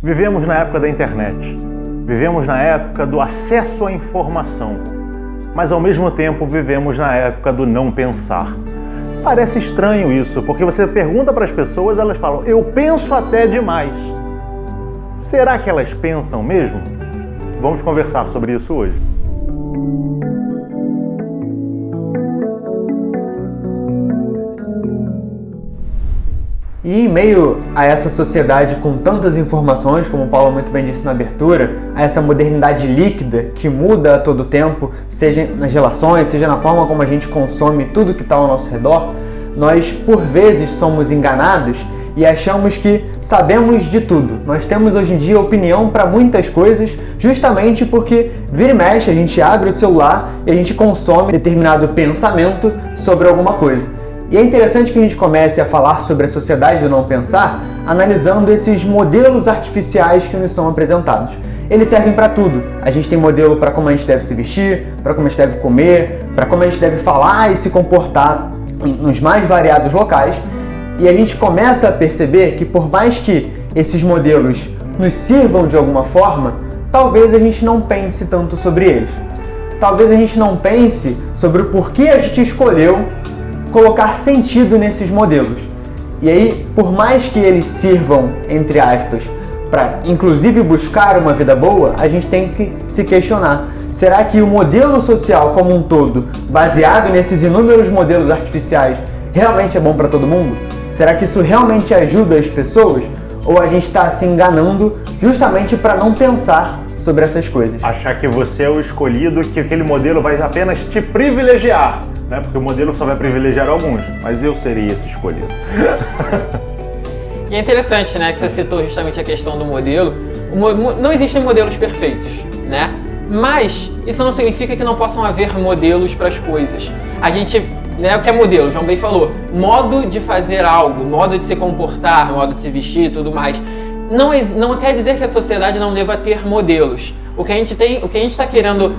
Vivemos na época da internet, vivemos na época do acesso à informação, mas ao mesmo tempo vivemos na época do não pensar. Parece estranho isso, porque você pergunta para as pessoas, elas falam, eu penso até demais. Será que elas pensam mesmo? Vamos conversar sobre isso hoje. E em meio a essa sociedade com tantas informações, como o Paulo muito bem disse na abertura, a essa modernidade líquida que muda a todo tempo, seja nas relações, seja na forma como a gente consome tudo que está ao nosso redor, nós por vezes somos enganados e achamos que sabemos de tudo. Nós temos hoje em dia opinião para muitas coisas, justamente porque vira e mexe, a gente abre o celular e a gente consome determinado pensamento sobre alguma coisa. E é interessante que a gente comece a falar sobre a sociedade do não pensar, analisando esses modelos artificiais que nos são apresentados. Eles servem para tudo. A gente tem modelo para como a gente deve se vestir, para como a gente deve comer, para como a gente deve falar e se comportar nos mais variados locais. E a gente começa a perceber que por mais que esses modelos nos sirvam de alguma forma, talvez a gente não pense tanto sobre eles. Talvez a gente não pense sobre o porquê a gente escolheu colocar sentido nesses modelos. E aí, por mais que eles sirvam, entre aspas, para inclusive buscar uma vida boa, a gente tem que se questionar. Será que o modelo social como um todo, baseado nesses inúmeros modelos artificiais, realmente é bom para todo mundo? Será que isso realmente ajuda as pessoas? Ou a gente está se enganando justamente para não pensar sobre essas coisas? Achar que você é o escolhido, que aquele modelo vai apenas te privilegiar. Né? Porque o modelo só vai privilegiar alguns, mas eu seria esse escolhido. E é interessante, né, que você citou justamente a questão do modelo. Não existem modelos perfeitos, né? Mas isso não significa que não possam haver modelos para as coisas. A gente, né, o que é modelo? O João bem falou, modo de fazer algo, modo de se comportar, modo de se vestir e tudo mais. Não quer dizer que a sociedade não deva ter modelos. O que a gente está querendo,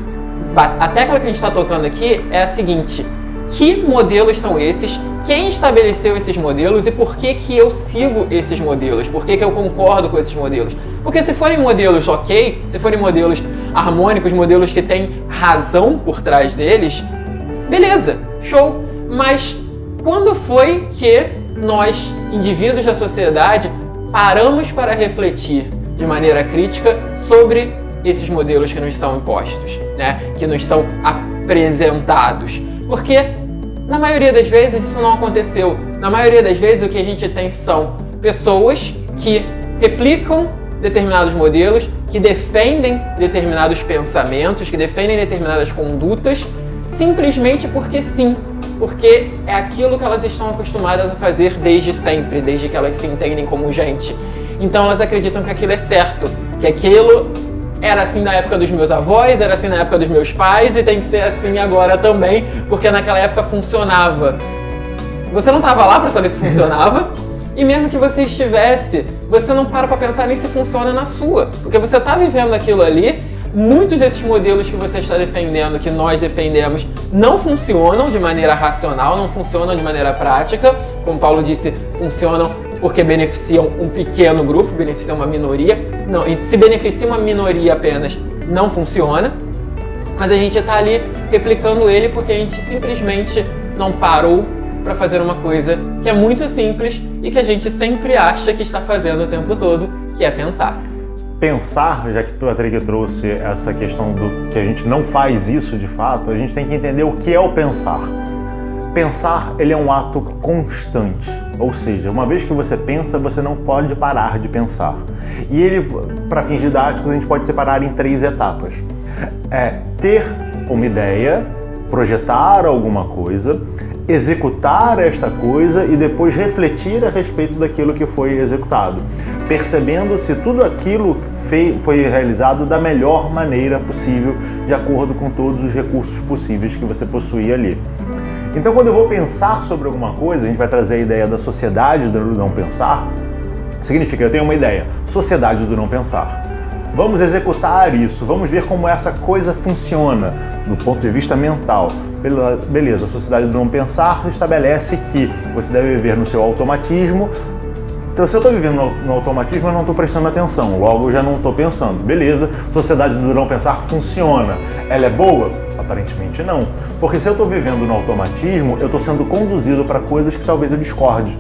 a tecla que a gente está tocando aqui é a seguinte: que modelos são esses? Quem estabeleceu esses modelos e por que eu sigo esses modelos? Por que eu concordo com esses modelos? Porque se forem modelos ok, se forem modelos harmônicos, modelos que têm razão por trás deles, beleza, show! Mas quando foi que nós, indivíduos da sociedade, paramos para refletir de maneira crítica sobre esses modelos que nos são impostos, né? Que nos são apresentados? Porque na maioria das vezes isso não aconteceu. Na maioria das vezes o que a gente tem são pessoas que replicam determinados modelos, que defendem determinados pensamentos, que defendem determinadas condutas, simplesmente porque sim. Porque é aquilo que elas estão acostumadas a fazer desde sempre, desde que elas se entendem como gente. Então elas acreditam que aquilo é certo, que aquilo era assim na época dos meus avós, era assim na época dos meus pais e tem que ser assim agora também, porque naquela época funcionava. Você não estava lá para saber se funcionava, e mesmo que você estivesse, você não para pensar nem se funciona na sua, porque você está vivendo aquilo ali. Muitos desses modelos que você está defendendo, que nós defendemos, não funcionam de maneira racional, não funcionam de maneira prática. Como Paulo disse, funcionam porque beneficiam um pequeno grupo, beneficiam uma minoria. Não, se beneficia uma minoria apenas, não funciona. Mas a gente está ali replicando ele porque a gente simplesmente não parou para fazer uma coisa que é muito simples e que a gente sempre acha que está fazendo o tempo todo, que é pensar. Pensar, já que o Patrick trouxe essa questão do que a gente não faz isso de fato, a gente tem que entender o que é o pensar. Pensar, ele é um ato constante, ou seja, uma vez que você pensa, você não pode parar de pensar. E ele, para fins didáticos, a gente pode separar em 3 etapas. É ter uma ideia, projetar alguma coisa, executar esta coisa e depois refletir a respeito daquilo que foi executado, percebendo se tudo aquilo foi realizado da melhor maneira possível, de acordo com todos os recursos possíveis que você possui ali. Então, quando eu vou pensar sobre alguma coisa, a gente vai trazer a ideia da sociedade do não pensar. Significa, eu tenho uma ideia, sociedade do não pensar. Vamos executar isso, vamos ver como essa coisa funciona do ponto de vista mental. Beleza, a sociedade do não pensar estabelece que você deve viver no seu automatismo, Então, se eu estou vivendo no automatismo, eu não estou prestando atenção, logo eu já não estou pensando. Beleza, sociedade do não pensar funciona. Ela é boa? Aparentemente não. Porque se eu estou vivendo no automatismo, eu estou sendo conduzido para coisas que talvez eu discorde.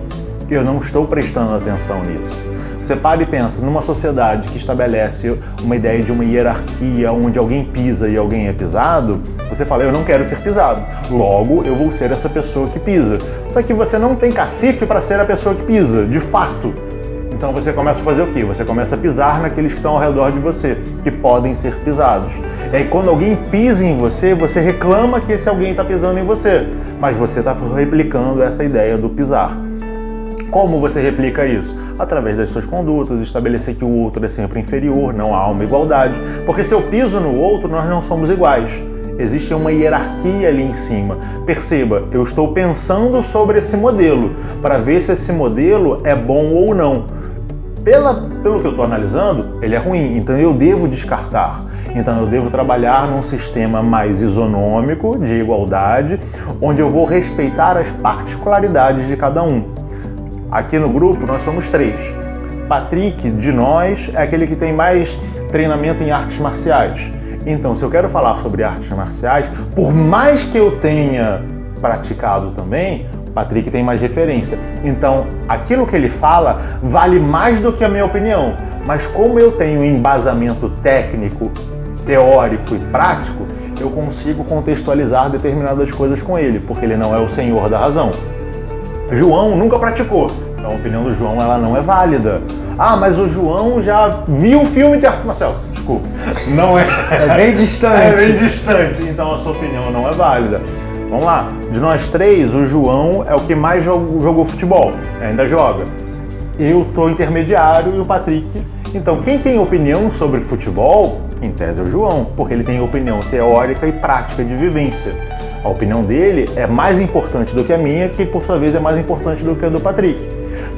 E eu não estou prestando atenção nisso. Você para e pensa, numa sociedade que estabelece uma ideia de uma hierarquia onde alguém pisa e alguém é pisado, você fala, eu não quero ser pisado, logo eu vou ser essa pessoa que pisa. Só que você não tem cacife para ser a pessoa que pisa, de fato. Então você começa a fazer o quê? Você começa a pisar naqueles que estão ao redor de você, que podem ser pisados. E aí quando alguém pisa em você, você reclama que esse alguém está pisando em você, mas você está replicando essa ideia do pisar. Como você replica isso? Através das suas condutas, estabelecer que o outro é sempre inferior, não há uma igualdade. Porque se eu piso no outro, nós não somos iguais. Existe uma hierarquia ali em cima. Perceba, eu estou pensando sobre esse modelo, para ver se esse modelo é bom ou não. Pelo que eu estou analisando, ele é ruim, então eu devo descartar. Então eu devo trabalhar num sistema mais isonômico, de igualdade, onde eu vou respeitar as particularidades de cada um. Aqui no grupo nós somos 3. Patrick, de nós, é aquele que tem mais treinamento em artes marciais. Então, se eu quero falar sobre artes marciais, por mais que eu tenha praticado também, Patrick tem mais referência. Então, aquilo que ele fala vale mais do que a minha opinião. Mas como eu tenho embasamento técnico, teórico e prático, eu consigo contextualizar determinadas coisas com ele, porque ele não é o senhor da razão. João nunca praticou, então a opinião do João ela não é válida. Ah, mas o João já viu o filme de arte marcial. Desculpa, não é. É bem distante. É bem distante, então a sua opinião não é válida. Vamos lá, de nós 3, o João é o que mais jogou futebol, ainda joga. Eu estou intermediário e o Patrick. Então quem tem opinião sobre futebol, em tese é o João, porque ele tem opinião teórica e prática de vivência. A opinião dele é mais importante do que a minha, que por sua vez é mais importante do que a do Patrick.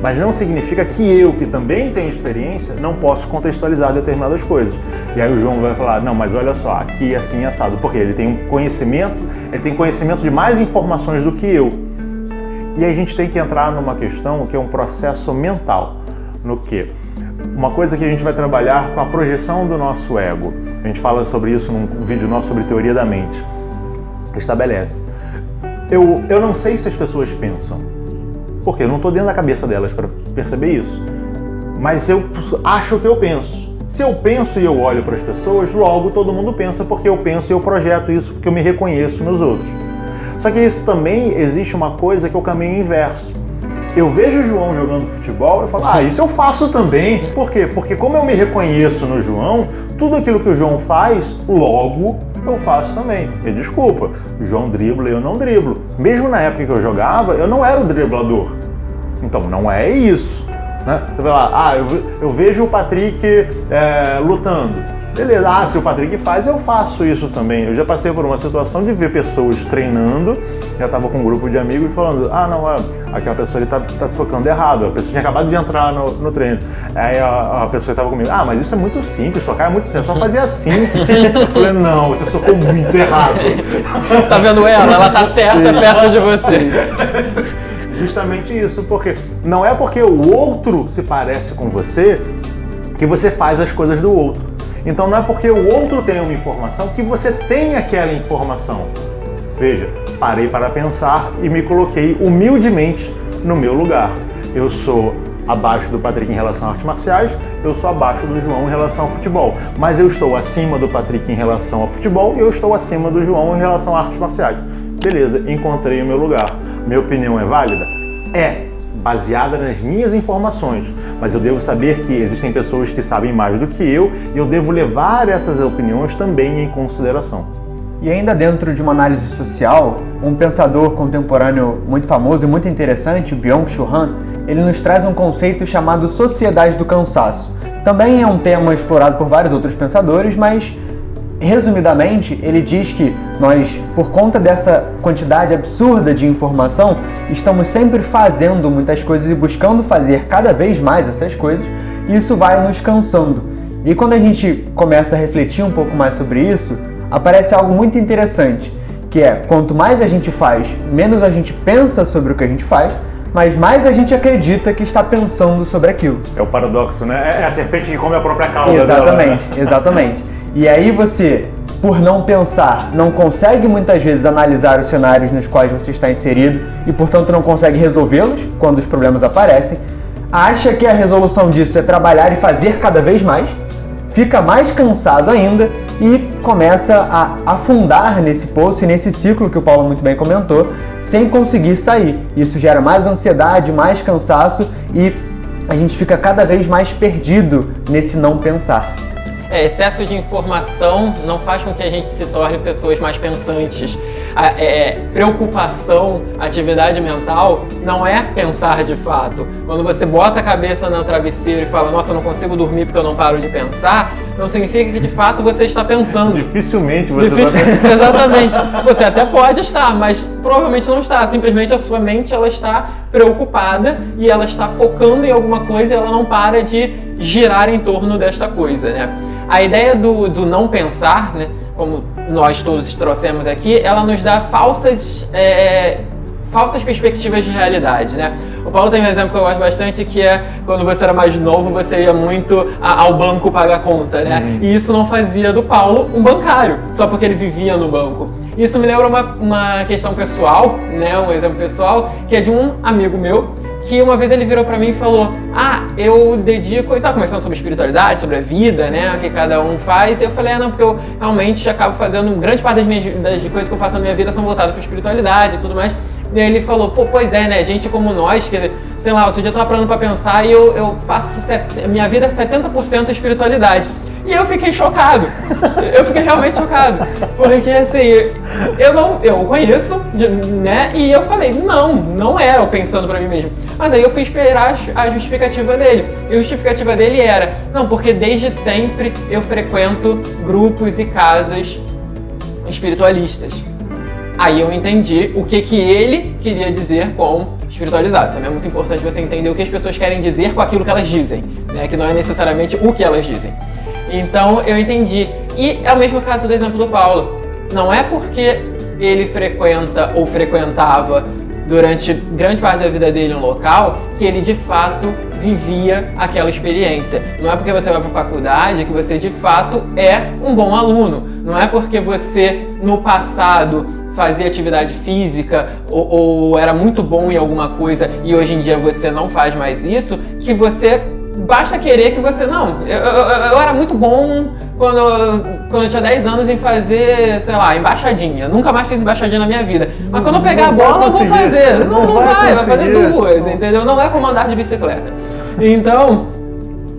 Mas não significa que eu, que também tenho experiência, não posso contextualizar determinadas coisas. E aí o João vai falar, não, mas olha só, aqui é assim assado, porque ele tem conhecimento de mais informações do que eu. E aí a gente tem que entrar numa questão que é um processo mental. No quê? Uma coisa que a gente vai trabalhar com a projeção do nosso ego. A gente fala sobre isso num vídeo nosso sobre teoria da mente. Estabelece. Eu não sei se as pessoas pensam, porque eu não estou dentro da cabeça delas para perceber isso, mas eu acho que eu penso. Se eu penso e eu olho para as pessoas, logo todo mundo pensa, porque eu penso e eu projeto isso, porque eu me reconheço nos outros. Só que isso também existe uma coisa que é o caminho inverso. Eu vejo o João jogando futebol e falo, isso eu faço também. Por quê? Porque como eu me reconheço no João, tudo aquilo que o João faz, logo eu faço também. E desculpa, o João dribla e eu não driblo. Mesmo na época que eu jogava, eu não era o driblador. Então não é isso. Né? Você vai lá, eu vejo o Patrick lutando. Beleza, se o Patrick faz, eu faço isso também. Eu já passei por uma situação de ver pessoas treinando, já estava com um grupo de amigos falando, aquela pessoa está socando errado, a pessoa tinha acabado de entrar no treino. Aí a pessoa estava comigo, mas isso é muito simples, socar é muito simples, só fazer assim. Eu falei, não, você socou muito errado. Tá vendo ela tá certa perto de você. Justamente isso, porque não é porque o outro se parece com você que você faz as coisas do outro. Então não é porque o outro tem uma informação que você tem aquela informação. Veja, parei para pensar e me coloquei humildemente no meu lugar. Eu sou abaixo do Patrick em relação a artes marciais, eu sou abaixo do João em relação ao futebol. Mas eu estou acima do Patrick em relação ao futebol e eu estou acima do João em relação a artes marciais. Beleza, encontrei o meu lugar. Minha opinião é válida? É, baseada nas minhas informações. Mas eu devo saber que existem pessoas que sabem mais do que eu e eu devo levar essas opiniões também em consideração. E ainda dentro de uma análise social, um pensador contemporâneo muito famoso e muito interessante, Byung-Chul Han, ele nos traz um conceito chamado sociedade do cansaço. Também é um tema explorado por vários outros pensadores, mas resumidamente, ele diz que nós, por conta dessa quantidade absurda de informação, estamos sempre fazendo muitas coisas e buscando fazer cada vez mais essas coisas, e isso vai nos cansando. E quando a gente começa a refletir um pouco mais sobre isso, aparece algo muito interessante, que é, quanto mais a gente faz, menos a gente pensa sobre o que a gente faz, mas mais a gente acredita que está pensando sobre aquilo. É o paradoxo, né? É a serpente que come a própria cauda. Exatamente, dela, né? exatamente. E aí você, por não pensar, não consegue muitas vezes analisar os cenários nos quais você está inserido e, portanto, não consegue resolvê-los quando os problemas aparecem, acha que a resolução disso é trabalhar e fazer cada vez mais, fica mais cansado ainda e começa a afundar nesse poço e nesse ciclo que o Paulo muito bem comentou, sem conseguir sair. Isso gera mais ansiedade, mais cansaço e a gente fica cada vez mais perdido nesse não pensar. Excesso de informação não faz com que a gente se torne pessoas mais pensantes. Preocupação, atividade mental, não é pensar de fato. Quando você bota a cabeça no travesseiro e fala, nossa, eu não consigo dormir porque eu não paro de pensar, não significa que de fato você está pensando. Dificilmente você está pensando. Exatamente. Você até pode estar, mas provavelmente não está. Simplesmente a sua mente ela está preocupada e ela está focando em alguma coisa e ela não para de girar em torno desta coisa, né? A ideia do não pensar, né, como nós todos trouxemos aqui, ela nos dá falsas perspectivas de realidade, né? O Paulo tem um exemplo que eu gosto bastante, que é quando você era mais novo, você ia muito ao banco pagar conta, né? E isso não fazia do Paulo um bancário, só porque ele vivia no banco. Isso me lembra uma questão pessoal, né? Um exemplo pessoal, que é de um amigo meu, que uma vez ele virou pra mim e falou, eu dedico, e tava conversando sobre espiritualidade, sobre a vida, né, o que cada um faz, e eu falei, não, porque eu realmente acabo fazendo, grande parte das coisas que eu faço na minha vida são voltadas pra espiritualidade e tudo mais. E aí ele falou, pois é, né, gente como nós, que, sei lá, outro dia eu tava parando pra pensar e eu passo, minha vida é 70% espiritualidade. E eu fiquei chocado, eu fiquei realmente chocado, porque assim, eu conheço, né, e eu falei, não é eu pensando pra mim mesmo. Mas aí eu fui esperar a justificativa dele, e a justificativa dele era, não, porque desde sempre eu frequento grupos e casas espiritualistas. Aí eu entendi o que ele queria dizer com espiritualizar. Isso é muito importante você entender o que as pessoas querem dizer com aquilo que elas dizem, né, que não é necessariamente o que elas dizem. Então eu entendi. E é o mesmo caso do exemplo do Paulo. Não é porque ele frequenta ou frequentava durante grande parte da vida dele um local que ele de fato vivia aquela experiência. Não é porque você vai para a faculdade que você de fato é um bom aluno. Não é porque você no passado fazia atividade física ou era muito bom em alguma coisa e hoje em dia você não faz mais isso, que você basta querer que você... Não, eu era muito bom quando eu tinha 10 anos em fazer, sei lá, embaixadinha. Nunca mais fiz embaixadinha na minha vida. Mas quando eu pegar a bola, eu vou fazer. Não vai fazer duas, entendeu? Não é como andar de bicicleta. Então,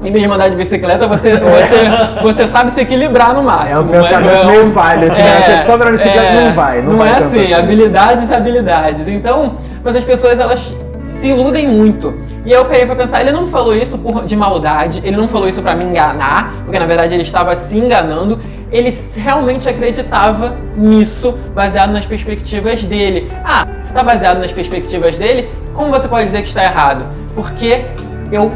em vez de andar de bicicleta, você sabe se equilibrar no máximo. É um pensamento meio falho, assim, né? Só pra bicicleta não vai. Não é assim, habilidades. Então, mas as pessoas, elas se iludem muito. E eu parei pra pensar, ele não falou isso de maldade, ele não falou isso pra me enganar, porque na verdade ele estava se enganando, ele realmente acreditava nisso, baseado nas perspectivas dele. Se está baseado nas perspectivas dele, como você pode dizer que está errado? Porque eu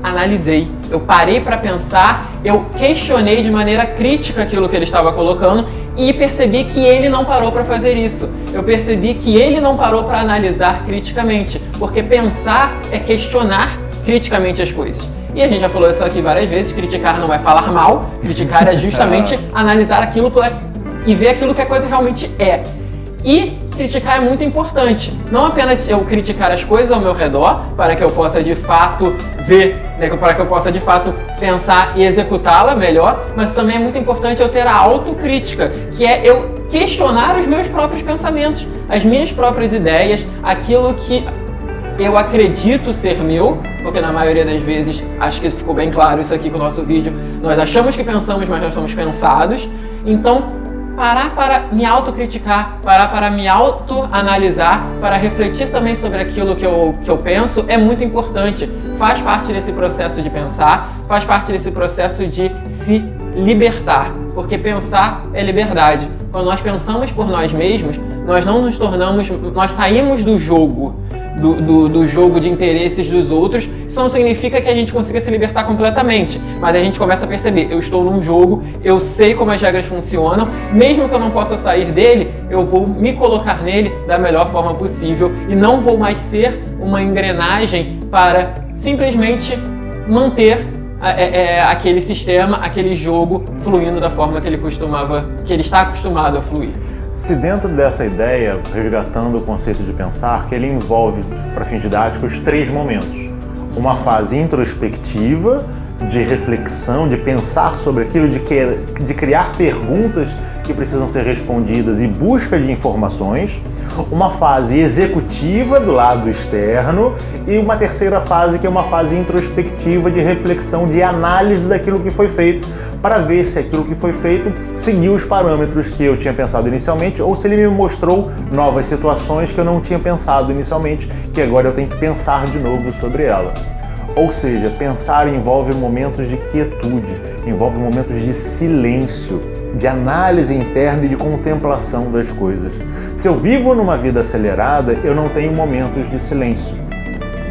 analisei, eu parei para pensar, eu questionei de maneira crítica aquilo que ele estava colocando e percebi que ele não parou para fazer isso. Eu percebi que ele não parou para analisar criticamente, porque pensar é questionar criticamente as coisas. E a gente já falou isso aqui várias vezes, criticar não é falar mal, criticar é justamente analisar aquilo e ver aquilo que a coisa realmente é. E criticar é muito importante. Não apenas eu criticar as coisas ao meu redor, para que eu possa de fato ver, né, para que eu possa de fato pensar e executá-la melhor, mas também é muito importante eu ter a autocrítica, que é eu questionar os meus próprios pensamentos, as minhas próprias ideias, aquilo que eu acredito ser meu, porque na maioria das vezes, acho que ficou bem claro isso aqui com o nosso vídeo, nós achamos que pensamos, mas nós somos pensados. Então, parar para me autocriticar, parar para me autoanalisar, para refletir também sobre aquilo que eu penso é muito importante. Faz parte desse processo de pensar, faz parte desse processo de se libertar, porque pensar é liberdade. Quando nós pensamos por nós mesmos, nós não nos tornamos, nós saímos do jogo do jogo de interesses dos outros. Isso não significa que a gente consiga se libertar completamente, mas a gente começa a perceber, eu estou num jogo, eu sei como as regras funcionam, mesmo que eu não possa sair dele, eu vou me colocar nele da melhor forma possível e não vou mais ser uma engrenagem para simplesmente manter aquele sistema, aquele jogo fluindo da forma que ele está acostumado a fluir. Se dentro dessa ideia, resgatando o conceito de pensar, que ele envolve, para fins didáticos, 3 momentos. Uma fase introspectiva, de reflexão, de pensar sobre aquilo, de criar perguntas que precisam ser respondidas e busca de informações. Uma fase executiva do lado externo e uma terceira fase que é uma fase introspectiva de reflexão, de análise daquilo que foi feito, para ver se aquilo que foi feito seguiu os parâmetros que eu tinha pensado inicialmente ou se ele me mostrou novas situações que eu não tinha pensado inicialmente, que agora eu tenho que pensar de novo sobre ela. Ou seja, pensar envolve momentos de quietude, envolve momentos de silêncio, de análise interna e de contemplação das coisas. Se eu vivo numa vida acelerada, eu não tenho momentos de silêncio.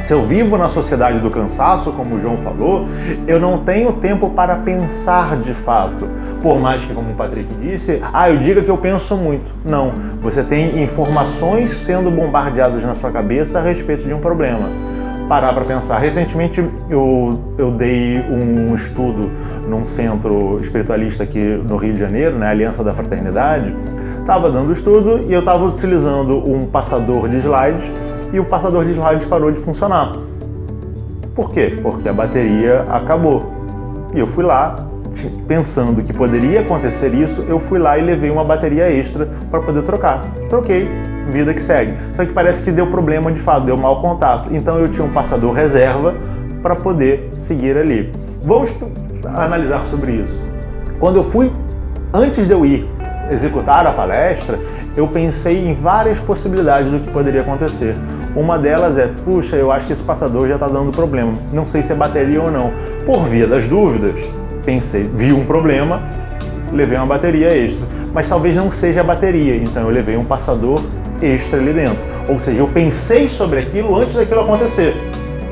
Se eu vivo na sociedade do cansaço, como o João falou, eu não tenho tempo para pensar de fato. Por mais que, como o Patrick disse, eu diga que eu penso muito. Não, você tem informações sendo bombardeadas na sua cabeça a respeito de um problema. Parar para pensar. Recentemente eu dei um estudo num centro espiritualista aqui no Rio de Janeiro, na Aliança da Fraternidade. Estava dando estudo e eu estava utilizando um passador de slides e o passador de slides parou de funcionar. Por quê? Porque a bateria acabou. E eu fui lá, pensando que poderia acontecer isso, eu fui lá e levei uma bateria extra para poder trocar. Troquei, vida que segue. Só que parece que deu problema de fato, deu mau contato. Então eu tinha um passador reserva para poder seguir ali. Vamos analisar sobre isso. Quando eu fui, antes de eu ir executar a palestra, eu pensei em várias possibilidades do que poderia acontecer. Uma delas é, puxa, eu acho que esse passador já está dando problema. Não sei se é bateria ou não. Por via das dúvidas, pensei, vi um problema, levei uma bateria extra. Mas talvez não seja a bateria, então eu levei um passador extra ali dentro. Ou seja, eu pensei sobre aquilo antes daquilo acontecer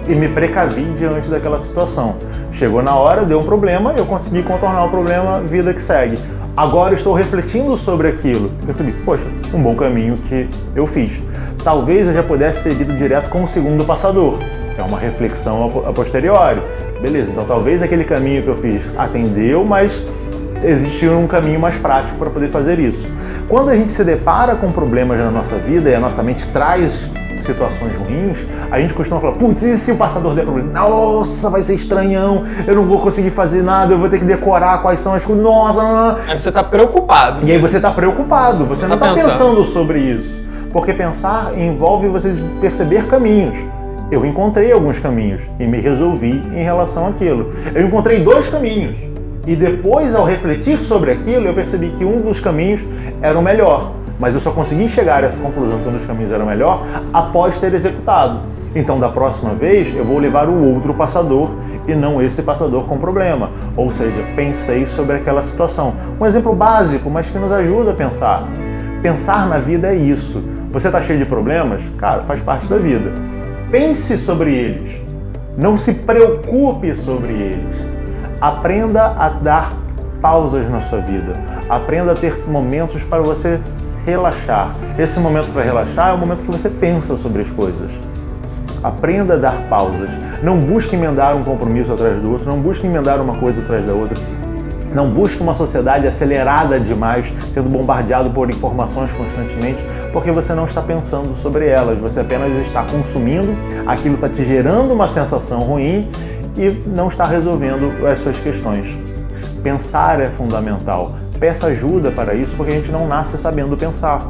e me precavi diante daquela situação. Chegou na hora, deu um problema, eu consegui contornar o problema, vida que segue. Agora eu estou refletindo sobre aquilo. Eu percebi, poxa, um bom caminho que eu fiz. Talvez eu já pudesse ter ido direto com o segundo passador. É uma reflexão a posteriori. Beleza, então talvez aquele caminho que eu fiz atendeu, mas existia um caminho mais prático para poder fazer isso. Quando a gente se depara com problemas na nossa vida e a nossa mente traz situações ruins, a gente costuma falar, putz, e se o passador der problema? Nossa, vai ser estranhão, eu não vou conseguir fazer nada, eu vou ter que decorar quais são as coisas, nossa... Aí você está preocupado. E aí você está preocupado, você não está pensando sobre isso. Porque pensar envolve você perceber caminhos. Eu encontrei alguns caminhos e me resolvi em relação àquilo. Eu encontrei 2 caminhos e depois, ao refletir sobre aquilo, eu percebi que um dos caminhos era o melhor. Mas eu só consegui chegar a essa conclusão que um dos caminhos era o melhor após ter executado. Então, da próxima vez, eu vou levar o outro passador e não esse passador com problema. Ou seja, pensei sobre aquela situação. Um exemplo básico, mas que nos ajuda a pensar. Pensar na vida é isso. Você está cheio de problemas? Cara, faz parte da vida. Pense sobre eles. Não se preocupe sobre eles. Aprenda a dar pausas na sua vida. Aprenda a ter momentos para você relaxar. Esse momento para relaxar é o momento que você pensa sobre as coisas. Aprenda a dar pausas. Não busque emendar um compromisso atrás do outro. Não busque emendar uma coisa atrás da outra. Não busque uma sociedade acelerada demais, sendo bombardeado por informações constantemente, porque você não está pensando sobre elas. Você apenas está consumindo, aquilo está te gerando uma sensação ruim e não está resolvendo as suas questões. Pensar é fundamental. Peça ajuda para isso, porque a gente não nasce sabendo pensar.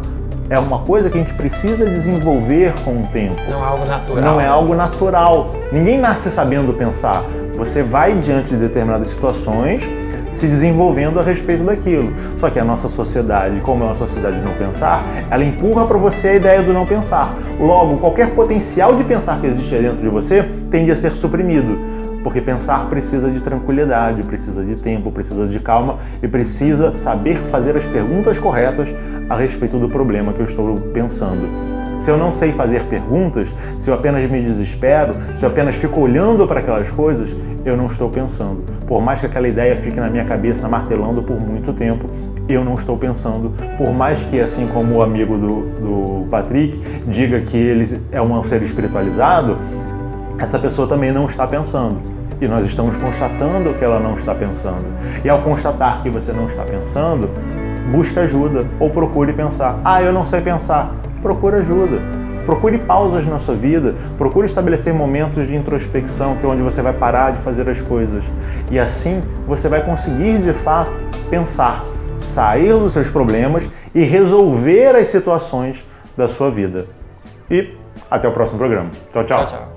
É uma coisa que a gente precisa desenvolver com o tempo. Não é algo natural. Não é algo natural. Ninguém nasce sabendo pensar. Você vai diante de determinadas situações, se desenvolvendo a respeito daquilo. Só que a nossa sociedade, como é uma sociedade de não pensar, ela empurra para você a ideia do não pensar. Logo, qualquer potencial de pensar que existe dentro de você tende a ser suprimido. Porque pensar precisa de tranquilidade, precisa de tempo, precisa de calma e precisa saber fazer as perguntas corretas a respeito do problema que eu estou pensando. Se eu não sei fazer perguntas, se eu apenas me desespero, se eu apenas fico olhando para aquelas coisas, eu não estou pensando. Por mais que aquela ideia fique na minha cabeça martelando por muito tempo, eu não estou pensando. Por mais que, assim como o amigo do Patrick diga que ele é um ser espiritualizado, essa pessoa também não está pensando. E nós estamos constatando que ela não está pensando. E ao constatar que você não está pensando, busque ajuda ou procure pensar. Ah, eu não sei pensar. Procure ajuda. Procure pausas na sua vida. Procure estabelecer momentos de introspecção, que é onde você vai parar de fazer as coisas. E assim você vai conseguir, de fato, pensar, sair dos seus problemas e resolver as situações da sua vida. E até o próximo programa. Tchau, tchau. Tchau, tchau.